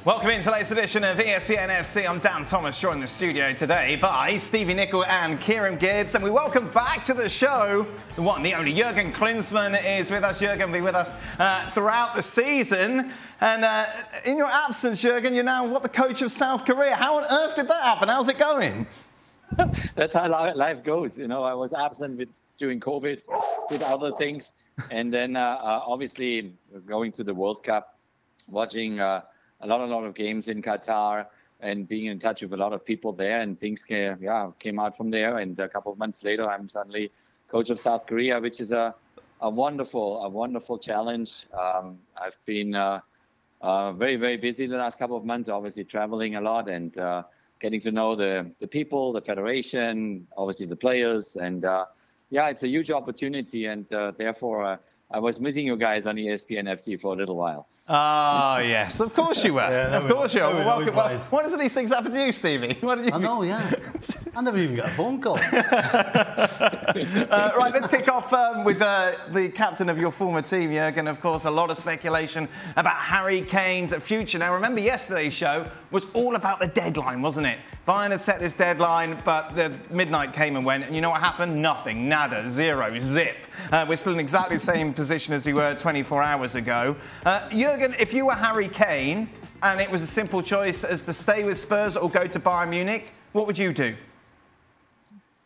Welcome into the latest edition of ESPN FC. I'm Dan Thomas, joined in the studio today by Stevie Nicol and Kieran Gibbs. And we welcome back to the show the one and the only Jurgen Klinsmann is with us. Jurgen will be with us throughout the season. And in your absence, Jurgen, you're now, the coach of South Korea. How on earth did that happen? How's it going? That's how life goes. You know, I was absent during COVID, did other things. And then obviously going to the World Cup, watching a lot of games in Qatar and being in touch with a lot of people there, and things came out from there. And a couple of months later, I'm suddenly coach of South Korea, which is a wonderful challenge. I've been very, very busy the last couple of months, obviously traveling a lot and getting to know the people, the federation, obviously the players. And it's a huge opportunity. And therefore, I was missing you guys on ESPN FC for a little while. Oh, yes. Of course you were. Of course you were. Welcome. Well, why do these things happen to you, Stevie? What did you... I know, yeah. I never even got a phone call. Right, let's kick off with the captain of your former team, Jurgen. Of course, a lot of speculation about Harry Kane's future. Now, remember yesterday's show was all about the deadline, wasn't it? Bayern had set this deadline, but the midnight came and went, and you know what happened? Nothing, nada, zero, zip. We're still in exactly the same position as we were 24 hours ago. Jurgen, if you were Harry Kane and it was a simple choice as to stay with Spurs or go to Bayern Munich, what would you do?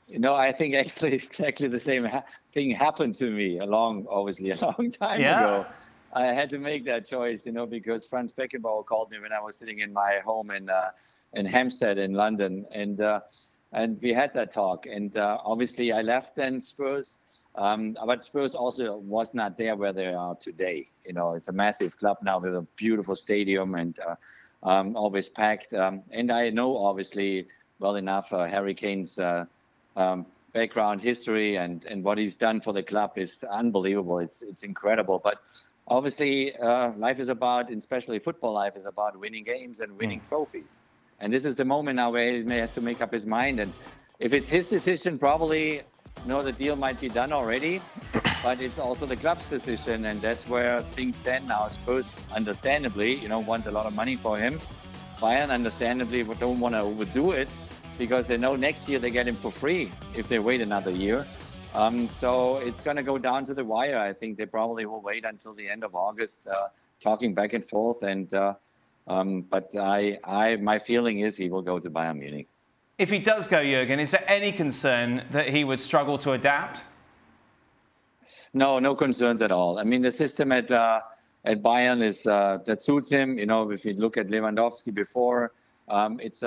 You know, I think actually exactly the same thing happened to me obviously a long time ago. I had to make that choice, you know, because Franz Beckenbauer called me when I was sitting in my home in Hampstead in London, and we had that talk. And obviously I left then Spurs, but Spurs also was not there where they are today. You know, it's a massive club now with a beautiful stadium and always packed. And I know obviously well enough Harry Kane's background, history, and what he's done for the club is unbelievable. It's incredible. But obviously life is about, especially football life, is about winning games and winning trophies. And this is the moment now where he has to make up his mind. And if it's his decision, probably, you know, the deal might be done already. But it's also the club's decision, and that's where things stand now. Spurs, understandably, you know, want a lot of money for him. Bayern, understandably, don't want to overdo it because they know next year they get him for free if they wait another year. So it's going to go down to the wire. I think they probably will wait until the end of August, talking back and forth. And but my feeling is he will go to Bayern Munich. If he does go, Jurgen, is there any concern that he would struggle to adapt? No concerns at all. I mean, the system at Bayern is that suits him. You know, if you look at Lewandowski before, it's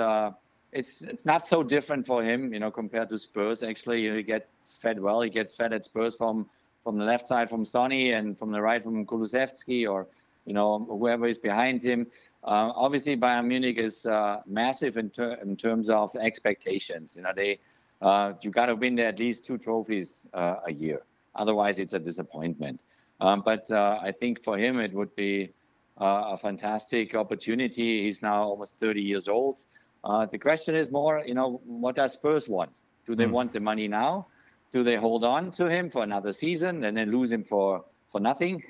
not so different for him, you know, compared to Spurs. Actually, he gets fed well. He gets fed at Spurs from the left side from Sonny and from the right from Kulusevski or, you know, whoever is behind him. Obviously, Bayern Munich is massive in terms of expectations. You know, you got to win at least 2 trophies a year. Otherwise, it's a disappointment. But I think for him, it would be a fantastic opportunity. He's now almost 30 years old. The question is more, you know, what does Spurs want? Do they want the money now? Do they hold on to him for another season and then lose him for nothing?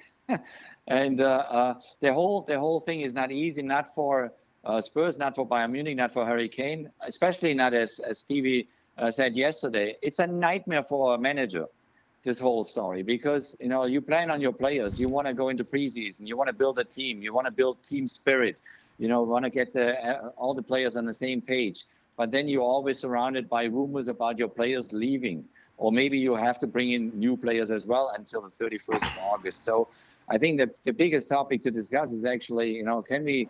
And the whole thing is not easy, not for Spurs, not for Bayern Munich, not for Harry Kane, especially not as Stevie said yesterday. It's a nightmare for a manager, this whole story, because, you know, you plan on your players. You want to go into preseason. You want to build a team. You want to build team spirit. You know, want to get all the players on the same page. But then you're always surrounded by rumors about your players leaving. Or maybe you have to bring in new players as well until the 31st of August. So I think that the biggest topic to discuss is actually, you know, can we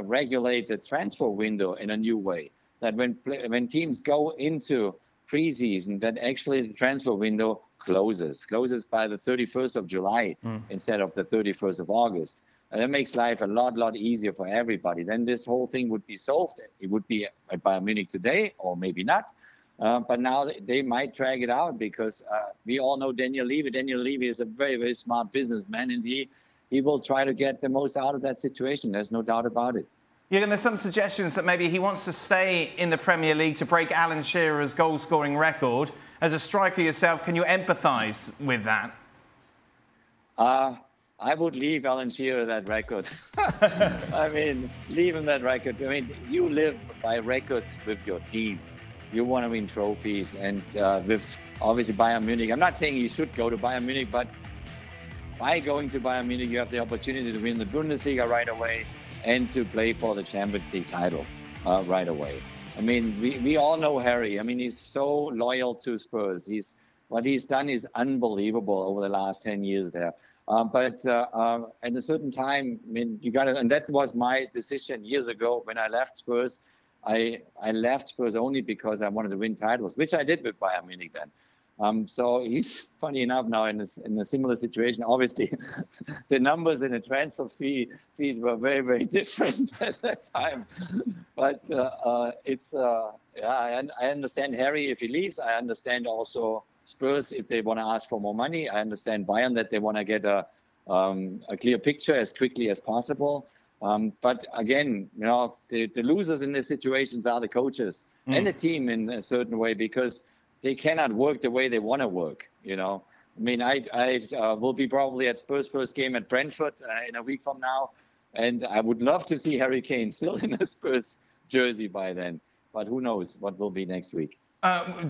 regulate the transfer window in a new way? That when teams go into preseason, that actually the transfer window closes by the 31st of July instead of the 31st of August. And that makes life a lot easier for everybody. Then this whole thing would be solved. It would be at Bayern Munich today, or maybe not. But now they might drag it out because we all know Daniel Levy. Daniel Levy is a very, very smart businessman, and he will try to get the most out of that situation. There's no doubt about it. Jurgen, there's some suggestions that maybe he wants to stay in the Premier League to break Alan Shearer's goal-scoring record. As a striker yourself, can you empathise with that? I would leave Alan Shearer that record. I mean, leave him that record. I mean, you live by records with your team. You want to win trophies, and with obviously Bayern Munich. I'm not saying you should go to Bayern Munich, but by going to Bayern Munich, you have the opportunity to win the Bundesliga right away and to play for the Champions League title right away. I mean, we all know Harry. I mean, he's so loyal to Spurs. What he's done is unbelievable over the last 10 years there. But at a certain time, I mean, you got to, and that was my decision years ago when I left Spurs. I left Spurs only because I wanted to win titles, which I did with Bayern Munich then. So he's, funny enough, now in a similar situation. Obviously, the numbers in the transfer fees were very, very different at that time. But yeah, I understand Harry if he leaves. I understand also Spurs if they want to ask for more money. I understand Bayern that they want to get a clear picture as quickly as possible. But again, you know, the losers in these situations are the coaches and the team in a certain way, because they cannot work the way they want to work, you know. I mean, I will be probably at Spurs' first game at Brentford in a week from now, and I would love to see Harry Kane still in a Spurs jersey by then. But who knows what will be next week.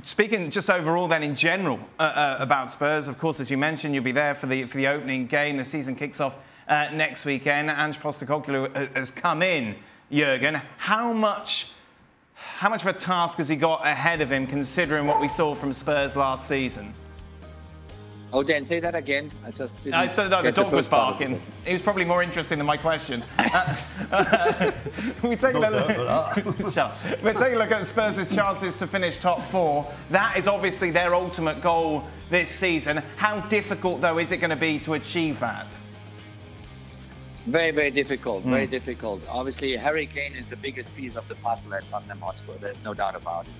Speaking just overall then in general about Spurs, of course, as you mentioned, you'll be there for the opening game. The season kicks off next weekend. Ange Postecoglou has come in, Jurgen. How much of a task has he got ahead of him, considering what we saw from Spurs last season? Oh, Dan, say that again. I just didn't the dog was barking. He was probably more interesting than my question. We're taking a look at Spurs' chances to finish top four. That is obviously their ultimate goal this season. How difficult, though, is it going to be to achieve that? Very, very difficult. Very difficult. Obviously, Harry Kane is the biggest piece of the puzzle at Tottenham Hotspur. There's no doubt about it.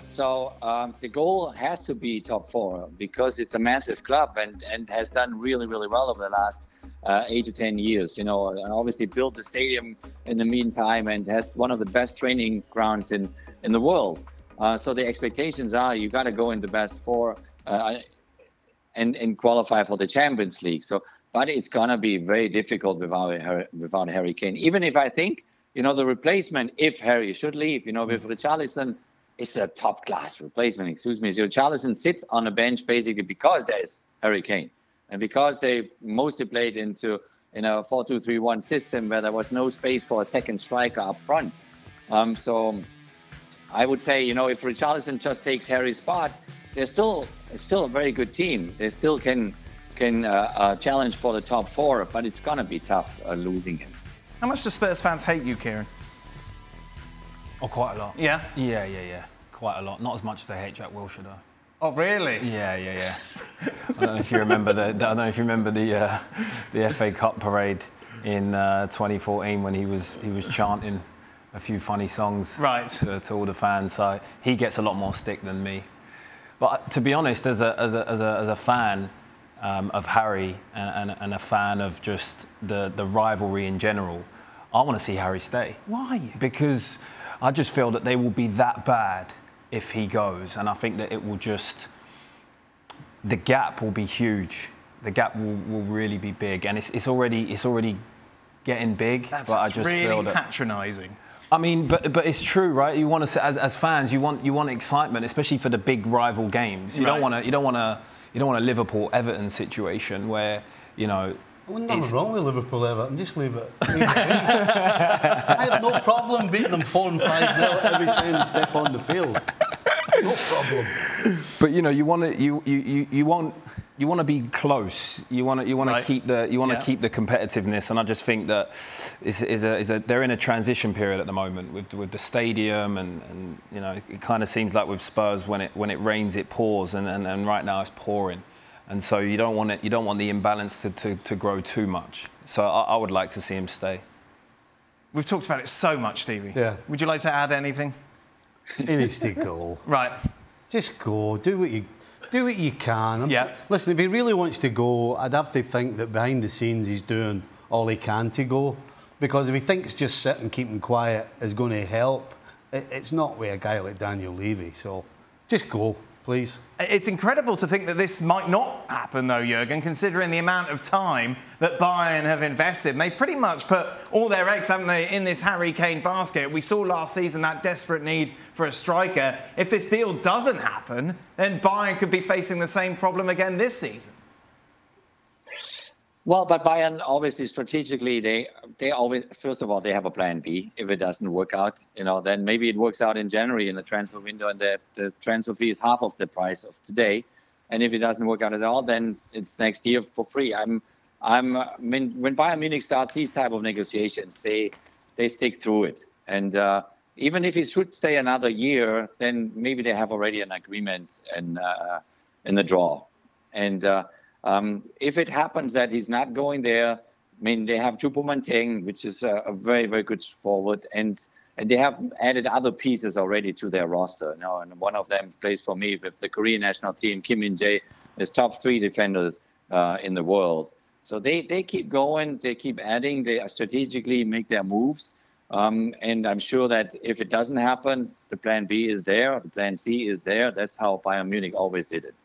So the goal has to be top four, because it's a massive club and has done really, really well over the last 8 to 10 years. You know, and obviously built the stadium in the meantime and has one of the best training grounds in the world. So the expectations are you got to go in the best four and qualify for the Champions League. So, but it's gonna be very difficult without Harry Kane. Even if I think, you know, the replacement, if Harry should leave, you know, with Richarlison, it's a top-class replacement, excuse me. So Richarlison sits on the bench basically because there's Harry Kane. And because they mostly played in a 4-2-3-1 system where there was no space for a second striker up front. So I would say, you know, if Richarlison just takes Harry's spot, they're still a very good team. They still can challenge for the top four, but it's going to be tough losing him. How much do Spurs fans hate you, Kieran? Oh, quite a lot. Yeah? Yeah. Quite a lot. Not as much as they hate Jack Wilshere, though. Oh, really? Yeah. I don't know if you remember the FA Cup parade in 2014 when he was chanting a few funny songs to all the fans. So he gets a lot more stick than me. But to be honest, as a fan of Harry and a fan of just the rivalry in general, I want to see Harry stay. Why? Because I just feel that they will be that bad if he goes, and I think that it will just, the gap will be huge. The gap will really be big, and it's already getting big. That's but I just really feel that, patronising. I mean, but it's true, right? You want to, as fans, you want excitement, especially for the big rival games. You don't want a Liverpool-Everton situation where, you know. Well, nothing wrong with Liverpool, Everton. Just leave it. I have no problem beating them 4 and 5-0 every time they step on the field. No problem. But you know, you want to be close. You want to keep the keep the competitiveness, and I just think that they're in a transition period at the moment with the stadium, and you know, it kind of seems like with Spurs when it rains it pours, and right now it's pouring. And so you don't want the imbalance to grow too much. So I would like to see him stay. We've talked about it so much, Stevie. Yeah. Would you like to add anything? He needs to go. Right. Just go. Do what you can. Yeah. Listen, if he really wants to go, I'd have to think that behind the scenes he's doing all he can to go. Because if he thinks just sitting, keeping quiet is going to help, it's not with a guy like Daniel Levy. So just go. Please. It's incredible to think that this might not happen, though, Jurgen, considering the amount of time that Bayern have invested. And they've pretty much put all their eggs, haven't they, in this Harry Kane basket. We saw last season that desperate need for a striker. If this deal doesn't happen, then Bayern could be facing the same problem again this season. Well, but Bayern obviously strategically, they always, first of all, they have a plan B. If it doesn't work out, then maybe it works out in January in the transfer window, and the transfer fee is half of the price of today. And if it doesn't work out at all, then it's next year for free. When Bayern Munich starts these type of negotiations, they stick through it. And even if it should stay another year, then maybe they have already an agreement in the draw. And if it happens that he's not going there, they have Choupo-Moting, which is a very, very good forward, and they have added other pieces already to their roster. And one of them plays for me with the Korean national team. Kim Min-jae is top 3 defenders in the world. So they keep going, they keep adding, they strategically make their moves. And I'm sure that if it doesn't happen, the plan B is there, the plan C is there. That's how Bayern Munich always did it.